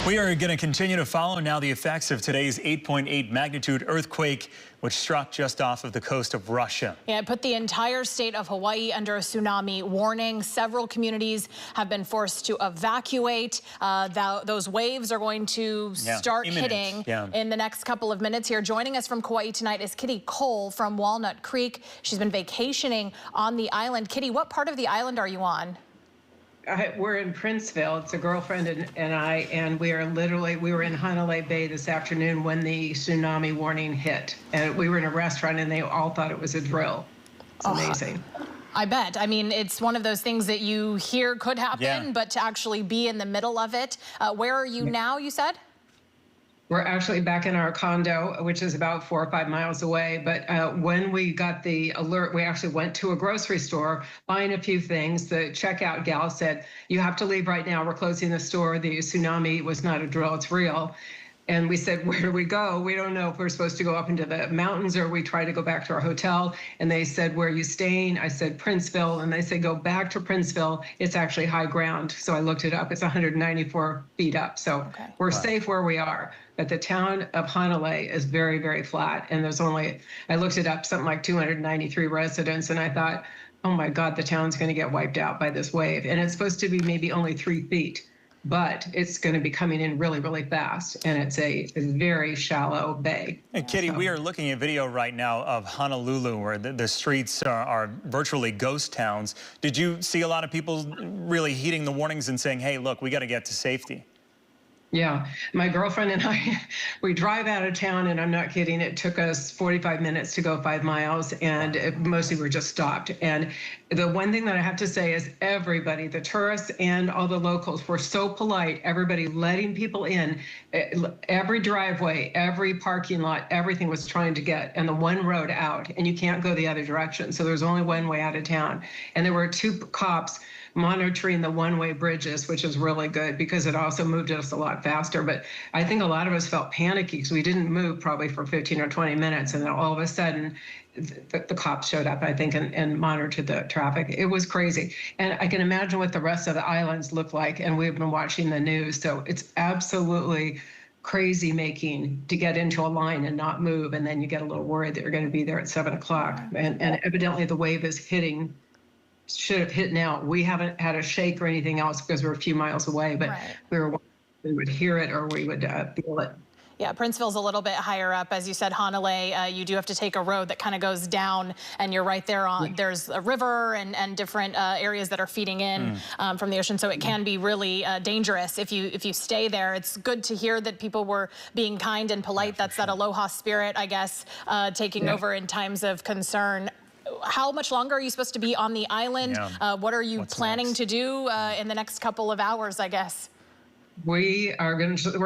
We are going to continue to follow now the effects of today's 8.8 magnitude earthquake, which struck just off of the coast of Russia. Yeah, it put the entire state of Hawaii under a tsunami warning. Several communities have been forced to evacuate. Those waves are going to start hitting in the next couple of minutes here. Joining us from Kauai tonight is Kitty Cole from Walnut Creek. She's been vacationing on the island. Kitty, what part of the island are you on? We're in Princeville. It's a girlfriend and I, and we were in Hanalei Bay this afternoon when the tsunami warning hit. And we were in a restaurant and they all thought it was a drill. It's amazing. I bet. I mean, it's one of those things that you hear could happen, but to actually be in the middle of it. Where are you now, you said? We're actually back in our condo, which is about 4 or 5 miles away. But when we got the alert, we actually went to a grocery store, buying a few things. The checkout gal said, "You have to leave right now. We're closing the store. The tsunami was not a drill, it's real." And we said, "Where do we go? We don't know if we're supposed to go up into the mountains or we try to go back to our hotel." And they said, "Where are you staying?" I said, "Princeville." And they said, "Go back to Princeville. It's actually high ground." So I looked it up. It's 194 feet up. So we're safe where we are. But the town of Hanalei is very, very flat. And there's only, I looked it up, something like 293 residents. And I thought, oh my God, the town's going to get wiped out by this wave. And it's supposed to be maybe only 3 feet. But it's going to be coming in really, really fast, and it's a very shallow bay. And Kitty, we are looking at video right now of Honolulu, where the streets are virtually ghost towns. Did you see a lot of people really heeding the warnings and saying, hey, look, we got to get to safety? Yeah, my girlfriend and I, we drive out of town, and I'm not kidding, it took us 45 minutes to go 5 miles, and mostly we're just stopped. And the one thing that I have to say is everybody, the tourists and all the locals, were so polite, everybody letting people in. Every driveway, every parking lot, everything was trying to get, and the one road out, and you can't go the other direction. So there's only one way out of town. And there were 2 cops monitoring the one-way bridges, which is really good because it also moved us a lot faster. But I think a lot of us felt panicky because we didn't move probably for 15 or 20 minutes. And then all of a sudden, the cops showed up, I think, and monitored the traffic. It was crazy. And I can imagine what the rest of the islands look like. And we've been watching the news. So it's absolutely crazy making to get into a line and not move. And then you get a little worried that you're going to be there at 7 o'clock. And evidently the wave is hitting. Should have hit now. We haven't had a shake or anything else because we're a few miles away, but we would hear it or we would feel it. Yeah, Princeville's a little bit higher up. As you said, Hanalei, you do have to take a road that kind of goes down, and you're right there on, there's a river and different areas that are feeding in from the ocean, so it can be really dangerous if you stay there. It's good to hear that people were being kind and polite. That's that aloha spirit, I guess, taking over in times of concern. How much longer are you supposed to be on the island? What are you planning to do in the next couple of hours, I guess? We're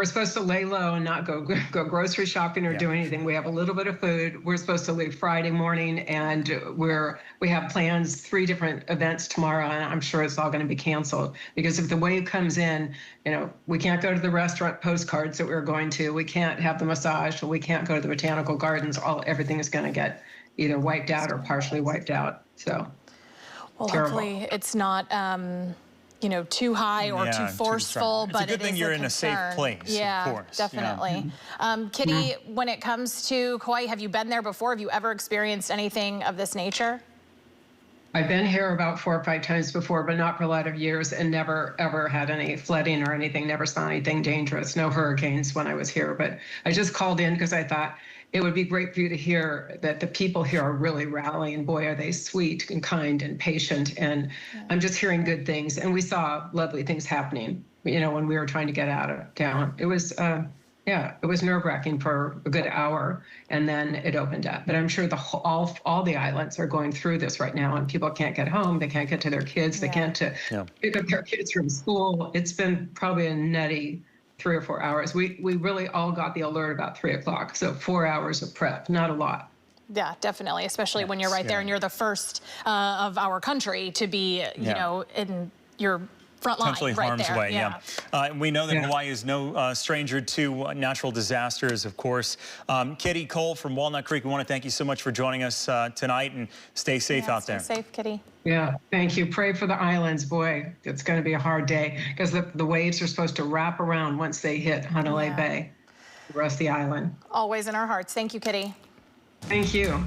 supposed to lay low and not go grocery shopping or do anything. We have a little bit of food. We're supposed to leave Friday morning, and we have plans, 3 different events tomorrow, and I'm sure it's all going to be canceled because if the wave comes in, you know, we can't go to the restaurant postcards that we were going to. We can't have the massage. We can't go to the botanical gardens. Everything is going to get either wiped out or partially wiped out. So, well, hopefully it's not, you know, too high or too forceful, but it's a good thing you're in a safe place. Yeah, of course. Definitely. Kitty, when it comes to Kauai, have you been there before? Have you ever experienced anything of this nature? I've been here about 4 or 5 times before, but not for a lot of years, and never, ever had any flooding or anything, never saw anything dangerous, no hurricanes when I was here. But I just called in because I thought it would be great for you to hear that the people here are really rallying. Boy, are they sweet and kind and patient. And I'm just hearing good things. And we saw lovely things happening, you know, when we were trying to get out of town. It was, it was nerve-wracking for a good hour, and then it opened up. But I'm sure all the islands are going through this right now, and people can't get home. They can't get to their kids. They can't pick up their kids from school. It's been probably a nutty 3 or 4 hours. We really all got the alert about 3 o'clock. So 4 hours of prep, not a lot. Yeah, definitely, especially when you're right there and you're the first of our country to be, you know, in your front line, potentially right harm's there. way. Yeah. We know that Yeah. Hawaii is no stranger to natural disasters, of course. Kitty Cole from Walnut Creek, we want to thank you so much for joining us tonight, and stay safe out there. Stay safe, Kitty. Yeah, thank you. Pray for the islands. Boy, it's going to be a hard day because the waves are supposed to wrap around once they hit Hanalei Bay, the rest of the island. Always in our hearts. Thank you, Kitty. Thank you.